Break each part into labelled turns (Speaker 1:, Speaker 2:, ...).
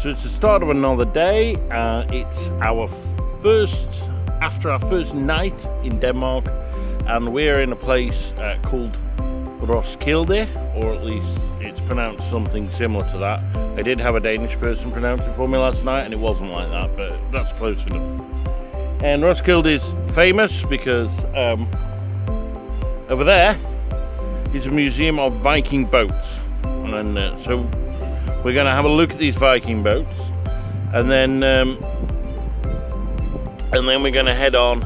Speaker 1: So it's the start of another day. It's our after our first night in Denmark, and we're in a place called Roskilde, or at least it's pronounced something similar to that. I did have a Danish person pronounce it for me last night, and it wasn't like that, but that's close enough. And Roskilde is famous because over there is a museum of Viking boats, and so we're going to have a look at these Viking boats, and then we're going to head on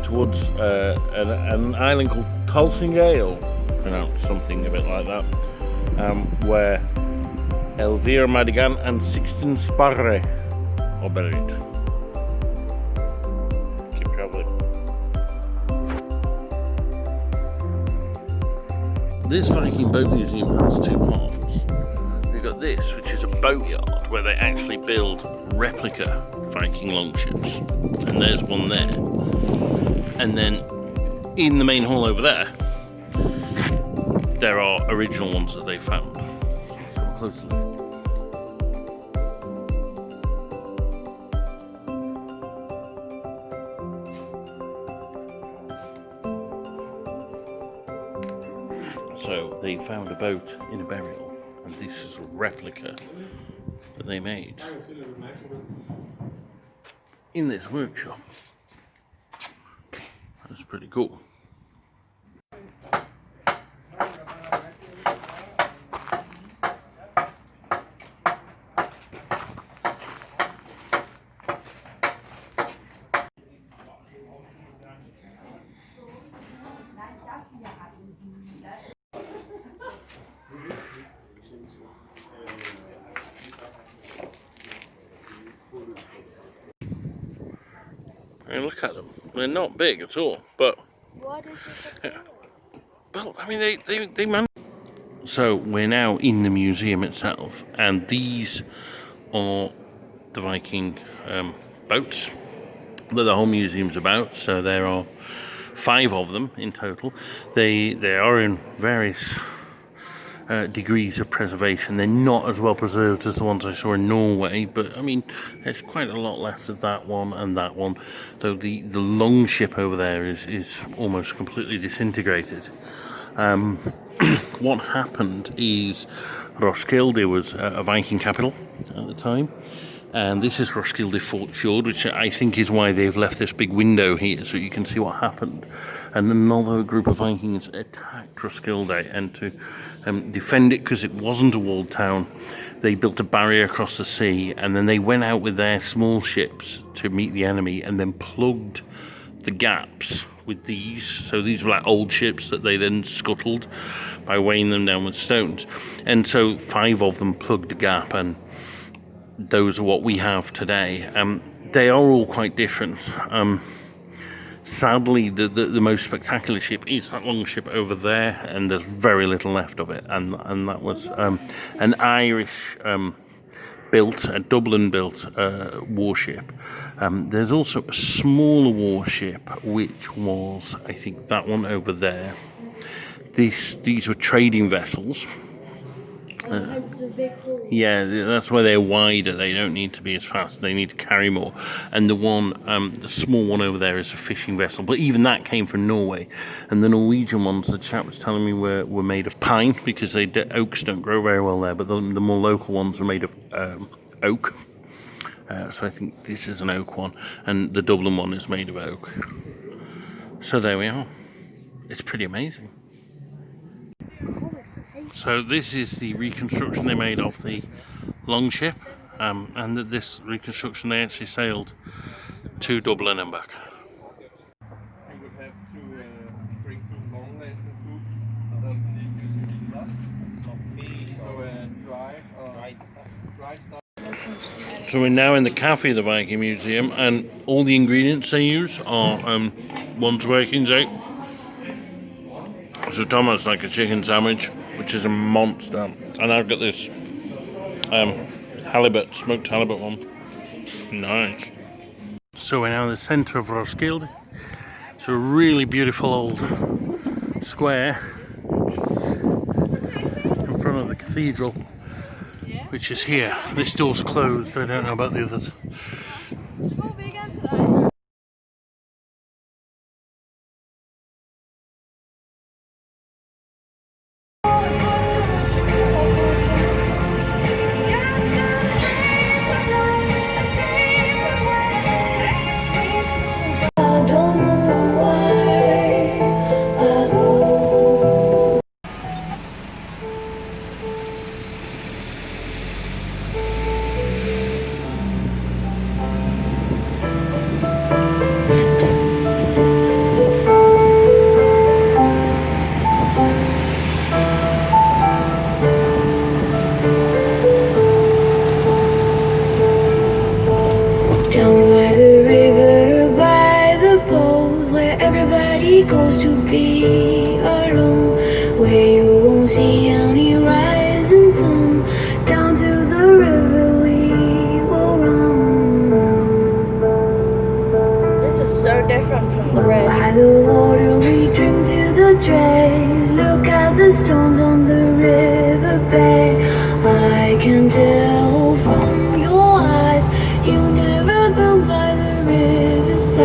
Speaker 1: towards an island called Kolsinge, or pronounced something a bit like that, where Elvira Madigan and Sixten Sparre are buried. Keep travelling. This Viking boat museum has two parts. We've got this, which is a boatyard where they actually build replica Viking longships, and there's one there. And then in the main hall over there are original ones that they found. Let's have a closer look. So they found a boat in a burial, and this is a replica that they made in this workshop. That's pretty cool. And look at them. They're not big at all, but
Speaker 2: What is it?
Speaker 1: well, I mean, they manage. So we're now in the museum itself, and these are the Viking boats that the whole museum's about. So there are 5 of them in total. They are in various degrees of preservation. They're not as well preserved as the ones I saw in Norway, but I mean, there's quite a lot left of that one and that one, though the long ship over there is almost completely disintegrated. What happened is Roskilde was a Viking capital at the time, and this is Roskilde Fjord, which I think is why they've left this big window here so you can see what happened. And another group of Vikings attacked Roskilde, and to defend it, because it wasn't a walled town, they built a barrier across the sea, and then they went out with their small ships to meet the enemy, and then plugged the gaps with these. So these were like old ships that they then scuttled by weighing them down with stones, and so 5 of them plugged a gap, and those are what we have today. They are all quite different. Sadly, the most spectacular ship is that long ship over there, and there's very little left of it, and that was an Irish built, a Dublin built warship. There's also a smaller warship, which was, I think, that one over there. These were trading vessels. Yeah, that's why they're wider. They don't need to be as fast. They need to carry more. And the small one over there is a fishing vessel. But even that came from Norway. And the Norwegian ones, the chap was telling me, were made of pine, because oaks don't grow very well there. But the more local ones are made of oak. So I think this is an oak one, and the Dublin one is made of oak. So there we are. It's pretty amazing. So this is the reconstruction they made of the longship, and this reconstruction they actually sailed to Dublin and back.
Speaker 3: You would have to bring some long-lasting foods that doesn't need to heat up. So dried stuff.
Speaker 1: So we're now in the cafe of the Viking Museum, and all the ingredients they use are ones Vikings ate. So Thomas like a chicken sandwich, which is a monster, and I've got this halibut, smoked halibut one. Nice. So we're now in the centre of Roskilde. It's a really beautiful old square in front of the cathedral. which is here. This door's closed, I don't know about the others.
Speaker 2: Down by the river, by the boat, where everybody goes to be alone, where you won't see any rising sun. Down to the river we will run.
Speaker 4: This is so different from the
Speaker 2: By
Speaker 4: bridge.
Speaker 2: the water we drink to the dregs. Look at the stones on the river bed. I can tell from your eyes you never been by the riverside.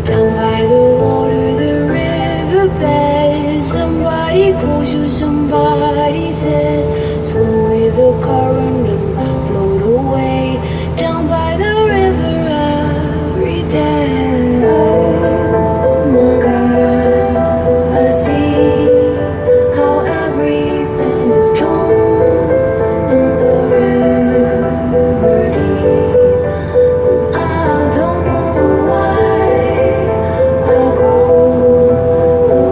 Speaker 2: Down by the water, the river bed. Somebody calls you, somebody says, swim with the current and float away. Down by the river every day. Oh my God, I see how everything is torn in the river deep. And I don't know why I go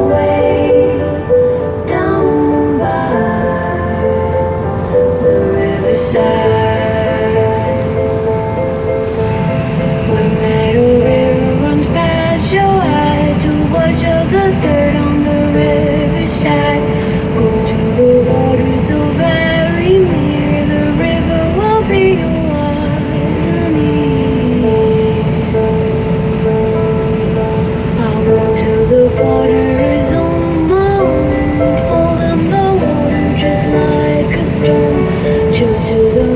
Speaker 2: away down by the riverside. When meadow river runs past your eyes to wash out the dirt on the riverside. Go to the water so very near. The river will be your eyes and ears. I walk to the borders on my own, fall in the water just like a stone. Chill to the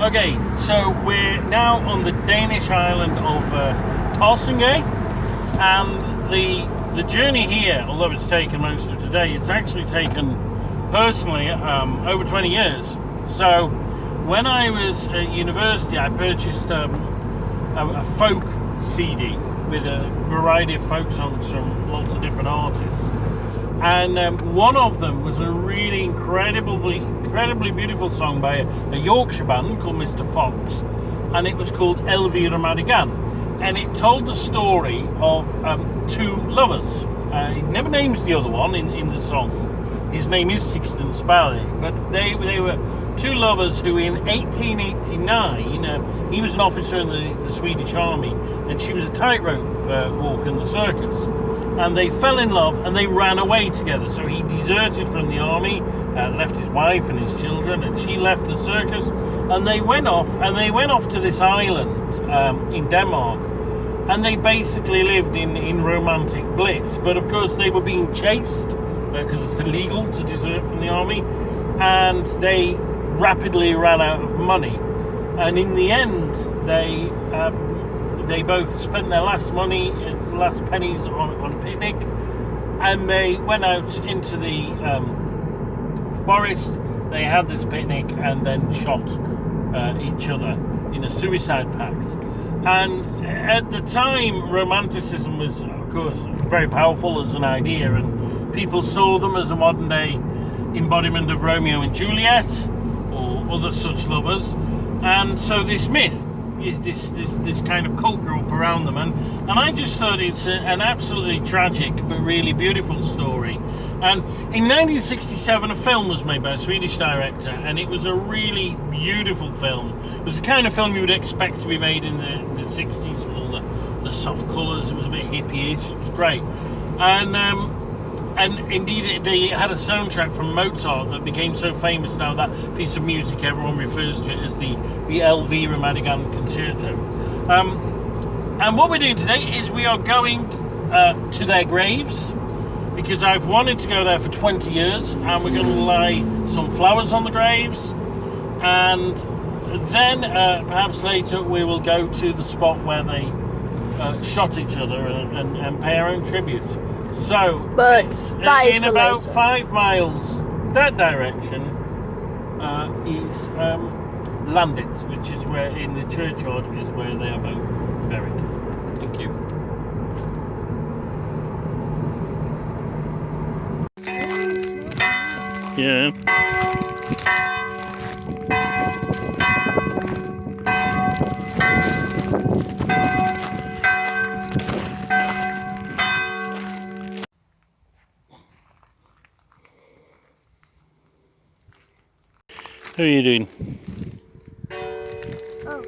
Speaker 1: Okay, so we're now on the Danish island of Tåsinge, and the journey here, although it's taken most of today, it's actually taken personally over 20 years. So when I was at university, I purchased a folk CD with a variety of folk songs from lots of different artists, and one of them was a really incredibly beautiful song by a Yorkshire band called Mr. Fox, and it was called Elvira Madigan, and it told the story of two lovers. He never names the other one in the song. His name is Sixten Sparre, but they were two lovers who in 1889, he was an officer in the Swedish army and she was a tightrope walker in the circus, and they fell in love and they ran away together. So he deserted from the army, left his wife and his children, and she left the circus, and they went off to this island in Denmark, and they basically lived in romantic bliss. But of course they were being chased because it's illegal to desert from the army, and they rapidly ran out of money, and in the end they both spent their last pennies on a picnic, and they went out into the forest. They had this picnic and then shot each other in a suicide pact. And at the time, romanticism was, of course, very powerful as an idea, and people saw them as a modern day embodiment of Romeo and Juliet or other such lovers. And so this myth, this kind of cult grew up around them, and I just thought it's an absolutely tragic but really beautiful story. And in 1967 a film was made by a Swedish director, and it was a really beautiful film. It was the kind of film you would expect to be made in the 60s with all the soft colours. It was a bit hippie-ish. It was great. And indeed, they had a soundtrack from Mozart that became so famous now, that piece of music, everyone refers to it as the Elvira Madigan Concerto. And what we're doing today is we are going to their graves, because I've wanted to go there for 20 years, and we're going to lay some flowers on the graves, and then perhaps later we will go to the spot where they shot each other and pay our own tribute. So,
Speaker 4: But that is
Speaker 1: in
Speaker 4: for
Speaker 1: about
Speaker 4: later.
Speaker 1: 5 miles that direction is Landit, which is where, in the churchyard, is where they are both buried. Thank you. Yeah. How are you doing?
Speaker 4: Oh.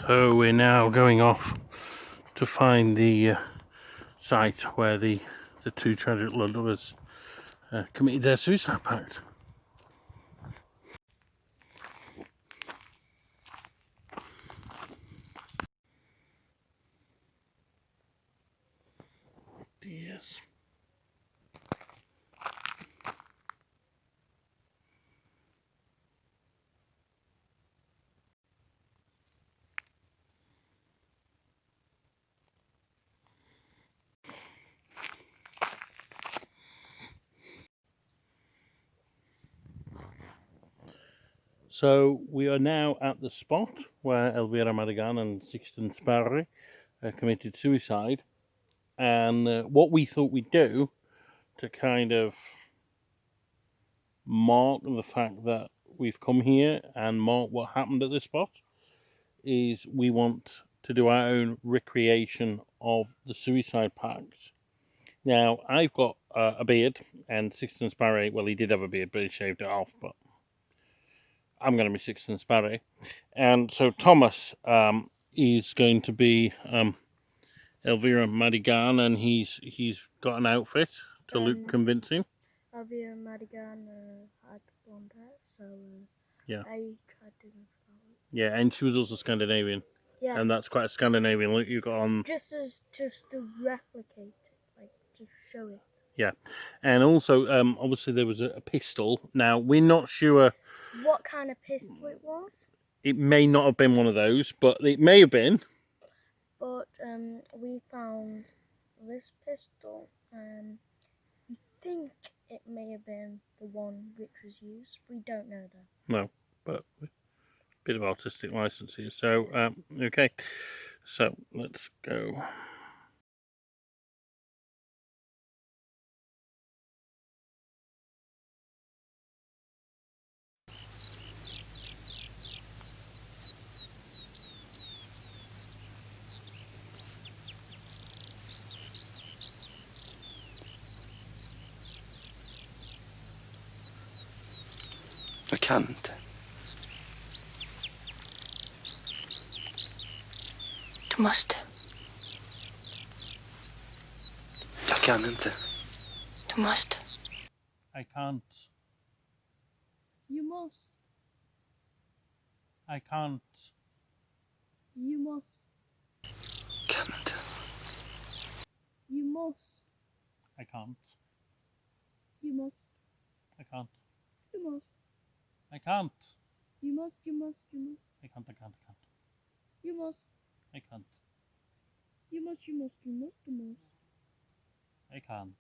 Speaker 1: So we're now going off to find the site where the two tragic lovers committed their suicide pact. Yes. So we are now at the spot where Elvira Madigan and Sixten Sparre committed suicide, and what we thought we'd do to kind of mark the fact that we've come here and mark what happened at this spot is we want to do our own recreation of the suicide pact. Now, I've got a beard, and Sixten Sparrow, well, he did have a beard, but he shaved it off, but I'm going to be Sixten Sparrow. And so Thomas is going to be Elvira Madigan, and he's got an outfit to look convincing.
Speaker 4: Elvira Madigan had blonde hair, so
Speaker 1: Yeah.
Speaker 4: I tried to go for that one.
Speaker 1: Yeah, and she was also Scandinavian.
Speaker 4: Yeah.
Speaker 1: And that's quite a Scandinavian look you got on.
Speaker 4: Just to replicate it, like to show it.
Speaker 1: Yeah, and also obviously there was a pistol. Now we're not sure
Speaker 4: What kind of pistol it was,
Speaker 1: it may not have been one of those, but it may have been.
Speaker 4: but we found this pistol, and we think it may have been the one which was used. We don't know though.
Speaker 1: No, but a bit of artistic license here. So okay, so let's go.
Speaker 5: Jag kan inte.
Speaker 2: Du måste.
Speaker 5: Jag kan inte.
Speaker 2: Du måste.
Speaker 1: I can't.
Speaker 4: You must.
Speaker 1: I can't.
Speaker 4: You must.
Speaker 5: Kan inte.
Speaker 4: You must.
Speaker 1: I can't.
Speaker 4: You must.
Speaker 1: I can't.
Speaker 4: You must.
Speaker 1: I can't.
Speaker 4: You must. You must. You must.
Speaker 1: I can't. I can't. I can't.
Speaker 4: You must.
Speaker 1: I can't.
Speaker 4: You must. You must. You must. You must.
Speaker 1: I can't.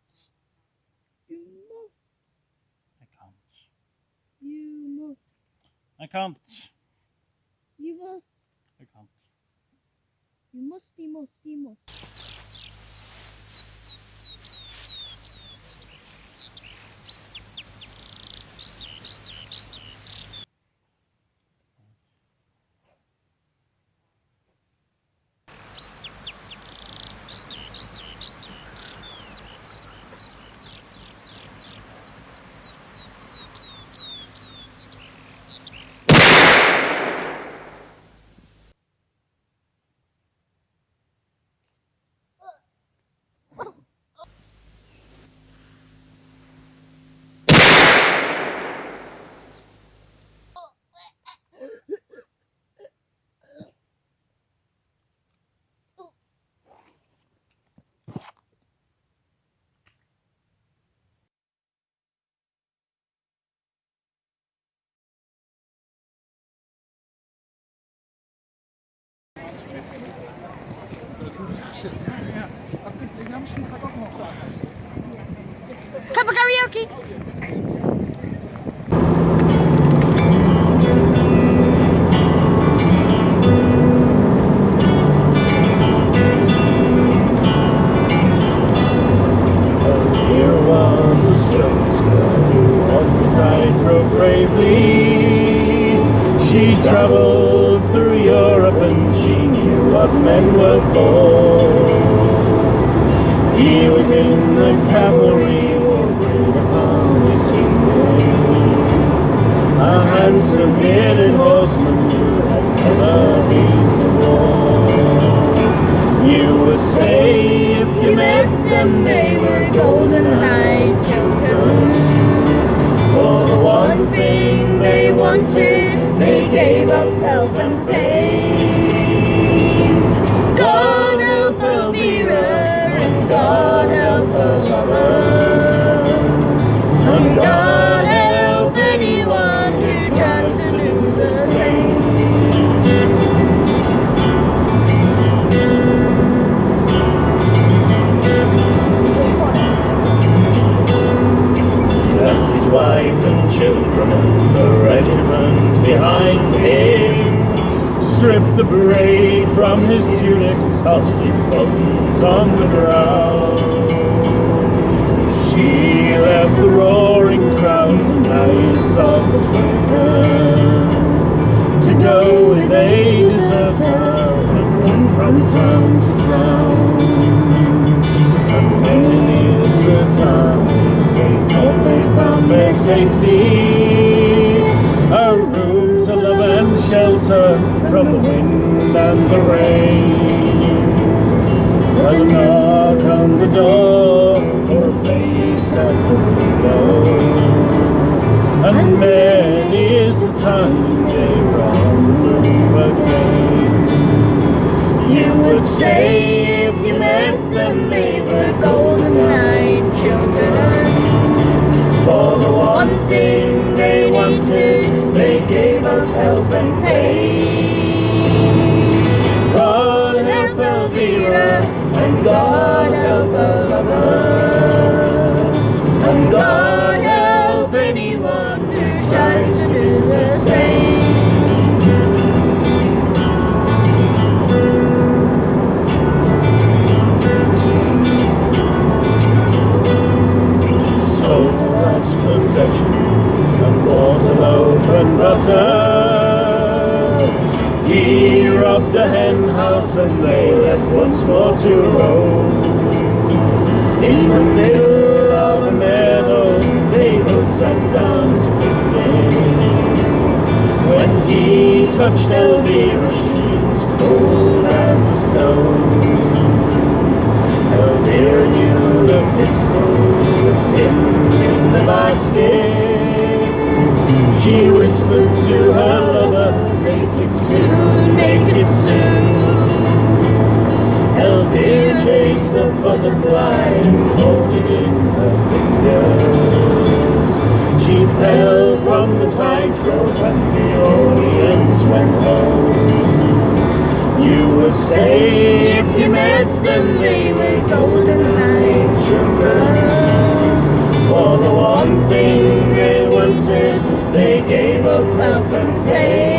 Speaker 4: You must.
Speaker 1: I can't.
Speaker 4: You must.
Speaker 1: I can't.
Speaker 4: You must.
Speaker 1: I can't.
Speaker 4: You must. You must. You must. Cup of karaoke.
Speaker 1: Here was a circus girl who walked the tightrope bravely. She travelled through Europe and she knew what men were for. He was in the cavalry, wore green upon his chimney. A handsome bearded horseman who had never been to war. You would say if you met them they were golden-eyed children. For the one thing they wanted, they gave up health and fame. God help Elvira, and God help her lover, and God help anyone who tries to do the same. He left his wife and children and the regiment behind him, stripped the braid from his tunic, tossed his buttons on the ground. She left the roaring crowds and lights of the circus to go with a deserter and run safety, a room to love and shelter from the wind and the rain. But a knock on the door or a face at the window, and many is the time they were on the move again. You would say if you met them they were golden-eyed children. For the one thing they wanted, they gave up health and fame. God help Elvira, and God help her lover, and God help anyone who tries to do the same. Sold the last possessions and bought a loaf and butter. He robbed a hen house and they left once more to roam. In the middle of a meadow they both sat down to picnic. When he touched Elvira, she was cold as a stone. Elvira knew the pistol was pinned in the basket. She whispered to her lover, make it soon, make it soon. Elvira chased the butterfly and caught it in her fingers. She fell from the tightrope and the audience went home. You would say if you met them they were golden-eyed children. For the one thing they wanted, they gave up health and fame.